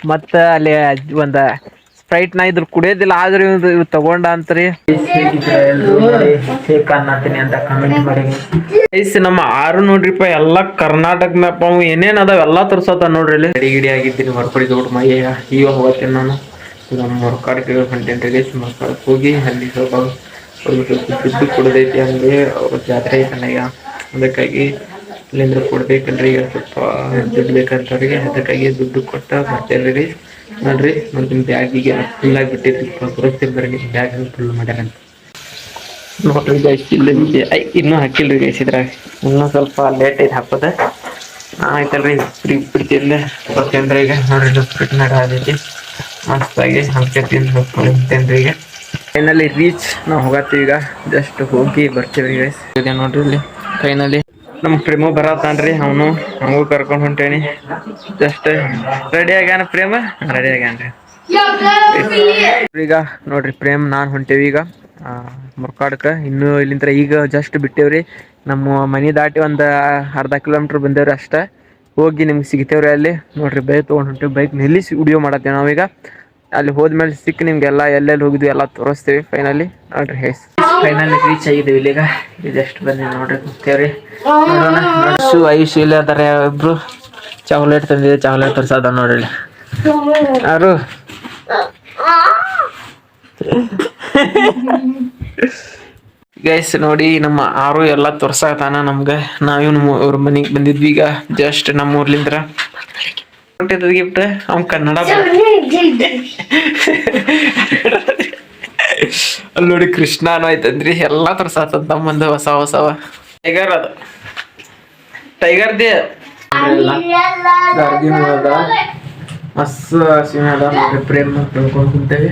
ಮತ್ತ ಅಲ್ಲಿ ಒಂದ ಸ್ಪ್ರೈಟ್ ನ ಇದ್ರ ಕುಡಿಯೋದಿಲ್ಲ ಆದ್ರೂ ಇವ್ ತಗೊಂಡ ಅಂತರಿ ಅನ್ನತೀನಿ ಅಂತ ಕಮೆಂಟ್ ಮಾಡಿ ಗೈಸ್ ನಮ್ಮ ಆರು ನೋಡ್ರಿಪ್ಪ ಎಲ್ಲಾ ಕರ್ನಾಟಕ ಮ್ಯಾಪ್ ಅವ್ ಏನೇನ್ ಅದಾವ ಎಲ್ಲಾ ತೋರ್ಸತ್ತ ನೋಡ್ರಿ ಇಲ್ಲಿ ಗಿಡಿ ಆಗಿದ್ದೀನಿ ಹೊರ್ಪಡಿ ದೊಡ್ಡ ಮಯ್ಯ ಇವಾಗ ಹೋಗ್ತೇನೆ ನಾನು ನಮ್ಮ ಹೊರಕಾಡಕ್ಕೆ ಹೊಂಟೇನ್ರಿ ಗೈಸ್ ಮರ್ಕಾಡಕ್ ಹೋಗಿ ಅಲ್ಲಿ ಸ್ವಲ್ಪ ದುಡ್ಡು ಕೊಡದೈತಿ ಅಂದ್ರೆ ಅವ್ರ ಜಾತ್ರೆ ಐತನಯ್ಯ ಅದಕ್ಕಾಗಿ ಇಲ್ಲಿಂದ್ರ ಕೊಡ್ಬೇಕಲ್ರಿ ಸ್ವಲ್ಪ ದುಡ್ಡು ಬೇಕಂತವ್ರಿಗೆ ಅದಕ್ಕಾಗಿ ದುಡ್ಡು ಕೊಟ್ಟ ಬರ್ತೇವ್ರಿ ನೋಡ್ರಿ ನಿಮ್ ಬ್ಯಾಗಿಗೆ ಫುಲ್ ಆಗಿ ಬಿಟ್ಟಿದ್ರಿ ತೋರಿಸ್ತಿರ್ಬರ್ರಿ ಬ್ಯಾಗ್ ಫುಲ್ ಮಾಡ್ಯಾರಂತ ನೋಡ್ರಿ ಗೈಸ್ ಇಲ್ಲಿ ಇನ್ನೂ ಹಾಕಿಲ್ರಿ ಗೈಸ್ ಇದ್ರಾಗ ಇನ್ನೂ ಸ್ವಲ್ಪ ಲೇಟ್ ಐತಿ ಹಾಕೋದ ಆಯ್ತಲ್ರಿ ಬಿಡ್ತಿರ್ಲಿ ಬರ್ತೇನ್ರಿ ಈಗ ನೋಡ್ರಿ ಫಿಟ್ ನಡೈತಿ ಮಸ್ತಾಗಿ ಹಾಕ್ತೇನ್ರಿ ಈಗ ಫೈನಲಿ ರೀಚ್ ನಾವು ಹೋಗತ್ತೀವಿ ಈಗ ಜಸ್ಟ್ ಹೋಗಿ ಬರ್ತೀವಿ ಗೈಸ್ ಇದೆ ನೋಡ್ರಿ ಇಲ್ಲಿ ಫೈನಲಿ ನಮ್ ಪ್ರೇಮ ಬರತ್ತಾನ್ರಿ ಅವನು ಹಂಗೂ ಕರ್ಕೊಂಡ್ ಹೊಂಟೇನಿ ಜಸ್ಟ್ ರೆಡಿ ಆಗ್ಯಾನ ಪ್ರೇಮ ರೆಡಿ ಆಗ್ಯಾನ್ರಿ ಈಗ ನೋಡ್ರಿ ಪ್ರೇಮ್ ನಾನ್ ಹೊಂಟೇವಿ ಈಗ ಮುರ್ಕಾಡ್ಕ ಇನ್ನು ಇಲ್ಲಿಂತ್ರ ಈಗ ಜಸ್ಟ್ ಬಿಟ್ಟೇವ್ರಿ ನಮ್ಮ ಮನಿ ದಾಟಿ ಒಂದ್ ಅರ್ಧ ಕಿಲೋಮೀಟರ್ ಬಂದೇವ್ರಿ ಅಷ್ಟ ಹೋಗಿ ನಿಮ್ಗೆ ಸಿಗ್ತೇವ್ರಿ ಅಲ್ಲಿ ನೋಡ್ರಿ ಬೈಕ್ ತಗೊಂಡ್ ಹೊಂಟೇವಿ ಬೈಕ್ ನಿಲ್ಲಿಸಿ ವಿಡಿಯೋ ಮಾಡತ್ತೇವೆ ನಾವೀಗ ಅಲ್ಲಿ ಹೋದ್ಮೇಲೆ ಸಿಕ್ಕಿ ನಿಮ್ಗೆಲ್ಲ ಎಲ್ಲೆಲ್ಲಿ ಹೋಗಿದ್ವಿ ಎಲ್ಲ ತೋರಿಸ್ತೀವಿ ಫೈನಲಿ ನೋಡ್ರಿ ಫೈನಲಿ ರೀಚ್ ಆಗಿದ್ದೀವಿ ಇಲ್ಲಿಗ ಇದೆಷ್ಟು ಬಂದಿ ನೋಡ್ರಿ ಕೂತೇವ್ರಿ ನೋಡೋಣ ಐಶು ಇಲ್ಲ ಅದಾರೆ ಇಬ್ರು ಚಾಕ್ಲೇಟ್ ತಂದಿದೆ ಚಾಕ್ಲೇಟ್ ತರ್ಸದ ನೋಡ್ರಿ ಯಾರು ಗೈಸ್ ನೋಡಿ ನಮ್ಮ ಆರು ಎಲ್ಲ ತೋರ್ಸಾತಾನ ನಮ್ಗ ನಾವಿನ್ ಅವ್ರ ಮನಿಗ್ ಬಂದಿದ್ವಿ ಈಗ ಜಸ್ಟ್ ನಮ್ಮ ಊರ್ಲಿಂದ್ರ ಗಿಫ್ಟ್ ಅವ್ನ್ ಕನ್ನಡ ಅಲ್ಲಿ ನೋಡಿ ಕೃಷ್ಣಾನು ಆಯ್ತಂದ್ರಿ ಎಲ್ಲಾ ತೋರ್ಸಾತಂತ ನಮ್ಮಂದು ಹೊಸ ಹೊಸವ ಟೈಗರ್ ಅದು ಟೈಗರ್ದೇ ಮಸ್ತ್ ಸೀನ್ ಅದ ನೋಡ್ರಿ ಪ್ರೇಮ್ ತಿಳ್ಕೊಂಡ್ ಕುಂತೇವಿ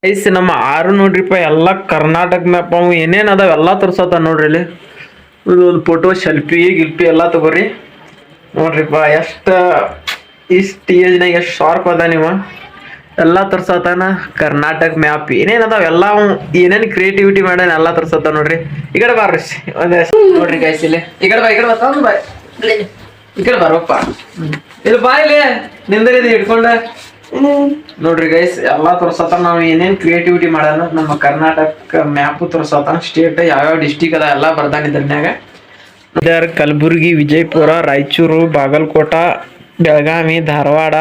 ಐಸ್ ನಮ್ಮ ಆರು ನೋಡ್ರಿಪ್ಪ ಎಲ್ಲಾ ಕರ್ನಾಟಕ ಮ್ಯಾಪ್ ಅವ್ ಏನೇನ್ ಅದಾವ ಎಲ್ಲಾ ತೋರ್ಸತ್ತ ನೋಡ್ರಿ ಇಲ್ಲಿ ಒಂದು ಫೋಟೋ ಸೆಲ್ಫಿ ಗಿಲ್ಪಿ ಎಲ್ಲಾ ತಗೋರಿ ನೋಡ್ರಿಪ್ಪ ಎಷ್ಟ ಇಷ್ಟ ಏಜ್ನಾಗ ಎಷ್ಟ್ ಶಾರ್ಪ್ ಅದ ನೀವ ಎಲ್ಲಾ ತೋರ್ಸತಾನ ಕರ್ನಾಟಕ ಮ್ಯಾಪ್ ಏನೇನ್ ಅದಾವ ಎಲ್ಲಾ ಏನೇನ್ ಕ್ರಿಯೇಟಿವಿಟಿ ಮಾಡ್ಯಾನ ಎಲ್ಲಾ ತೋರ್ಸತ್ತ ನೋಡ್ರಿ ಈ ಕಡೆ ಬಾರ್ರಿ ನೋಡ್ರಿ ಗೈಸ್ ಇಲ್ಲಿ ಈ ಕಡೆ ಬಾ ಈ ಕಡೆ ಬರಪ್ಪ ಇಲ್ಲಿ ಬಾ ಇಲ್ಲಿ ನಿಂದರಿದೆ ಹಿಡ್ಕೊಂಡ ನೋಡ್ರಿ ಗೈಸ್ ಎಲ್ಲಾ ತೋರ್ಸತಾನ ನಾವ್ ಏನೇನ್ ಕ್ರಿಯೇಟಿವಿಟಿ ಮಾಡ್ಯಾನ ನಮ್ಮ ಕರ್ನಾಟಕ ಮ್ಯಾಪ್ ತೋರ್ಸತಾನ ಸ್ಟೇಟ್ ಯಾವ್ಯಾವ ಡಿಸ್ಟಿಕ್ ಅದ ಎಲ್ಲಾ ಬರ್ದಾನ ಇದ್ರನ್ಯಾಗ ಕಲಬುರ್ಗಿ ವಿಜಯಪುರ ರಾಯಚೂರು ಬಾಗಲಕೋಟ ಬೆಳಗಾವಿ ಧಾರವಾಡ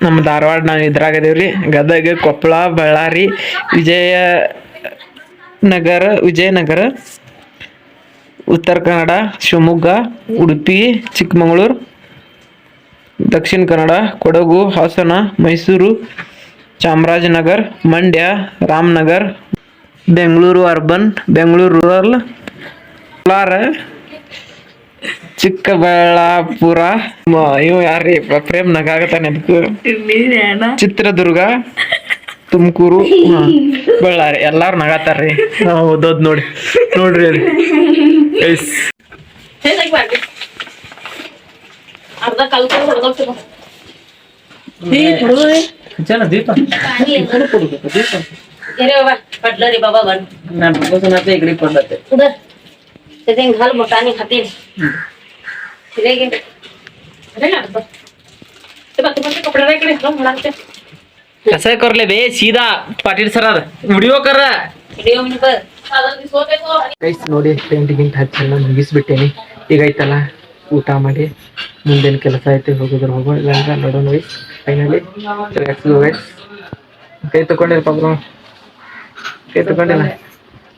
ನಮ್ಮ ಧಾರವಾಡ ನಾವು ಇದ್ರಾಗದೇವ್ರಿ ಗದಗ ಕೊಪ್ಪಳ ಬಳ್ಳಾರಿ ವಿಜಯನಗರ ಉತ್ತರ ಕನ್ನಡ ಶಿವಮೊಗ್ಗ ಉಡುಪಿ ಚಿಕ್ಕಮಗಳೂರು ದಕ್ಷಿಣ ಕನ್ನಡ ಕೊಡಗು ಹಾಸನ ಮೈಸೂರು ಚಾಮರಾಜನಗರ ಮಂಡ್ಯ ರಾಮನಗರ ಬೆಂಗಳೂರು ಅರ್ಬನ್ ಬೆಂಗಳೂರು ರೂರಲ್ ಕೋಲಾರ ಚಿಕ್ಕಬಳ್ಳಾಪುರ ಇವ್ ಯಾರ್ರಿ ಪ್ರೇಮ್ ನಗಾಗತ್ತಾನೆ ಅದಕ್ಕೂ ಚಿತ್ರದುರ್ಗ ತುಮಕೂರು ಬಳ್ಳಾರಿ ಎಲ್ಲಾರು ನಗಾತಾರ್ರಿ ನಾವು ಓದೋದ್ ನೋಡ್ರಿ ಅಲ್ಲಿ ದೀಪ घाल मोटाने खाते कसं करले बे सीधा पाटील सर व्हिडिओ कर ನೋಡಿ ಪೇಂಟ್ ಗಿಂಟ್ ಹಚ್ಚಲ್ಲ ಮುಗಿಸ್ಬಿಟ್ಟೇನಿ ಈಗ ಐತಲ್ಲ ಊಟ ಮಾಡಿ ಮುಂದಿನ ಕೆಲಸ ಐತಿ ಹೋಗಿದ್ರು ಹೋಗೋ ಇಲ್ಲ ನೋಡೋಣ ವೈಸ್ ಫೈನಲಿ ಕೈ ತಗೊಂಡಿರ್ಪ ಕೈ ತಗೊಂಡಿಲ್ಲ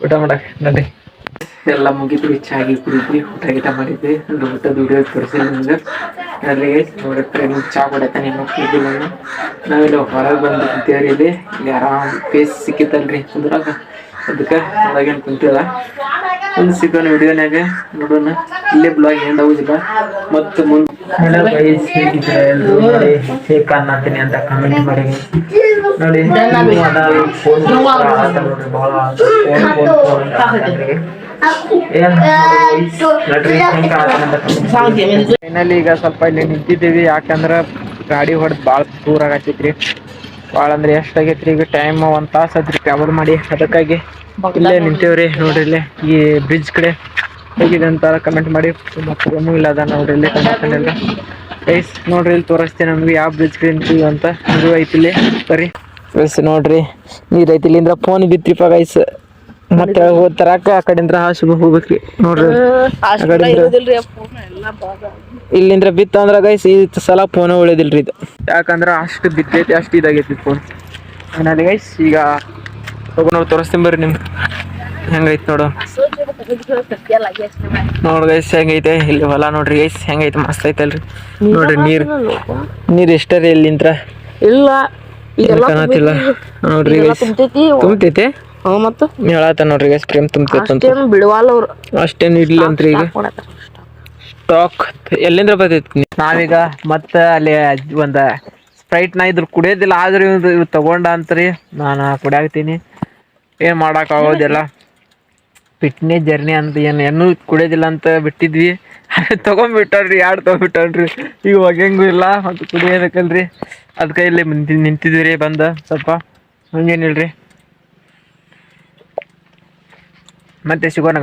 ಊಟ ಮಾಡಕ್ ನಡಿ ಎಲ್ಲ ಮುಗಿದ್ವಿ ಚಾಗಿ ಕುಡಿದ್ವಿ ಊಟ ಗೀಟ ಮಾಡಿದ್ವಿ ಊಟದ ವಿಡಿಯೋ ತೋರಿಸಿಲ್ಲ ನಿಮ್ಗೆ ಅಲ್ಲಿಗೆ ನೋಡಕ್ಕೆ ನಿಮ್ಗೆ ಚಾ ಕೊಡತ್ತೆ ನಿಮ್ಮ ಕುಡಿದಿಲ್ಲ ನಾವಿಲ್ಲಿ ಹೊರಗೆ ಬಂದು ಕುಂತೀವ್ರಿ ಇಲ್ಲಿ ಆರಾಮ್ ಫೇಸ್ ಸಿಕ್ಕಿತ್ತಲ್ರಿ ಅದ್ರಾಗ ಅದಕ್ಕೆ ಒಳಗೇನು ಕುಂತಿಲ್ಲ ಒಂದು ಸಿಗೋಣ ವಿಡಿಯೋನಾಗ ನೋಡೋಣ ಇಲ್ಲೇ ಬ್ಲಾಗ್ ಎಂಡ್ ಆಗುದಿಲ್ಲ ಮತ್ತು ಮುಂದೆ ಶೇಕ್ ಅನ್ನತೀನಿ ಅಂತ ಕಮೆಂಟ್ ಮಾಡಿ ನೋಡಿ ಫೈನಲಿ ಈಗ ಸ್ವಲ್ಪ ಇಲ್ಲಿ ನಿಂತಿದ್ದೀವಿ ಯಾಕಂದ್ರ ಗಾಡಿ ಹೊಡೆದ್ ಬಾಳ ದೂರ ಆಗತ್ತೈತ್ರಿ ಭಾಳ ಅಂದ್ರೆ ಎಷ್ಟಾಗೈತ್ರಿ ಈಗ ಟೈಮ್ 1 ತಾಸು ಆತ್ರಿ ಟ್ರಾವೆಲ್ ಮಾಡಿ. ಅದಕ್ಕಾಗಿ ಇಲ್ಲೇ ನಿಂತೇವ್ರಿ ನೋಡ್ರಿ. ಇಲ್ಲೇ ಈ ಬ್ರಿಡ್ಜ್ ಕಡೆ ಹೇಗಿದೆ ಅಂತ ಕಮೆಂಟ್ ಮಾಡಿ. ಮತ್ತೆ ಏನೂ ಇಲ್ಲ ಅದ ನೋಡ್ರಿ ಇಲ್ಲಿ ಗೈಸ್. ನೋಡ್ರಿ ಇಲ್ಲಿ ತೋರಿಸ್ತೇನೆ ನಮ್ಗೆ ಯಾವ ಬ್ರಿಡ್ಜ್ ಕಡೆ ನಿಂತೀವಿ ಅಂತ. ಇದು ಐತಿ ಇಲ್ಲಿ ಸರಿ ಗೈಸ್ ನೋಡ್ರಿ, ನೀರ್ ಐತಿ. ಇಲ್ಲಿಂದ ಫೋನ್ ಬಿತ್ರಿಪ್ಪ ಗೈಸ್. ಮತ್ತೆ ತರಾಕ ಆ ಕಡೆಯಿಂದ ಹಾಸಿಗೆ ಹೋಗ್ಬೇಕ್ರಿ ನೋಡ್ರಿ. ಇಲ್ಲಿಂದ್ರ ಬಿತ್ತ ಅಂದ್ರ ಗೈಸ್ ಈ ಸಲ ಫೋನ್ ಉಳಿದಿಲ್ರಿ ಇದು. ಯಾಕಂದ್ರ ಅಷ್ಟು ಬಿತ್ತೈತಿ, ಅಷ್ಟು ಇದಾಗೈತಿ ಫೋನ್. ಏನಲ್ಲಿ ಗೈಸ್ ಈಗ ಹೋಗೋಣ ತೋರಿಸ್ತೀನಿ ಬರ್ರಿ ನಿಮ್ಗೆ ಹೆಂಗೈತಿ ನೋಡು. ನೋಡ್ ಗೈಸ್ ಹೆಂಗೈತೆ ಇಲ್ಲಿ ಹೊಲ ನೋಡ್ರಿ ಗೈಸ್ ಹೆಂಗೈತೆ, ಮಸ್ತ್ ಐತಲ್ರಿ. ನೋಡ್ರಿ ನೀರ್ ಎಷ್ಟರಿ ಇಲ್ಲಿಂತ್ರ ಇಲ್ಲ ಕಾಣತಿಲ್ಲ ನೋಡ್ರಿ ಗೈಸ್. ತುಂಬತೈತೆ ಮತ್ತ ಹೇಳತ್ತ ನೋಡ್ರಿ ಗೈಸ್, ಪ್ರೇಮ್ ತುಂಬತೈತೆ ಬಿಡವಾಲ ಅವ್ರು. ಅಷ್ಟೇನು ಇಡ್ಲಿ ಅಂತ್ರಿ ಈಗ ಸ್ಟಾಕ್ ಎಲ್ಲಿಂದ ಬರ್ತೈತಿ. ನಾವೀಗ ಮತ್ತ ಅಲ್ಲಿ ಒಂದ ಸ್ಪ್ರೈಟ್ ನಾ ಇದ್ರ ಕುಡಿಯೋದಿಲ್ಲ, ಆದ್ರೆ ಇವ್ ತಗೊಂಡ ಅಂತ್ರಿ ನಾನು ಕುಡಿಯಾಕ್ತೀನಿ. ಏನ್ ಮಾಡಕ್ ಆಗೋದಿಲ್ಲ, ಫಿಟ್ನೆಸ್ ಜರ್ನಿ ಅಂತ ಏನು ಕುಡಿಯೋದಿಲ್ಲ ಅಂತ ಬಿಟ್ಟಿದ್ವಿ. ತಗೊಂಡ್ಬಿಟ್ಟಲ್ರಿ, 2 ತಗೊಂಡ್ಬಿಟ್ಟಲ್ರಿ. ಈಗ ಹೋಗಂಗೂ ಇಲ್ಲ ಮತ್ತು ಕುಡಿಯೋದಕ್ಕಲ್ರಿ. ಅದಕ್ಕೆ ಇಲ್ಲಿ ನಿಂತಿದ್ವಿ ರೀ ಬಂದ ಸ್ವಲ್ಪ. ಹಂಗೇನಿಲ್ರಿ, ಮತ್ತೆ ಸಿಗೋಣ.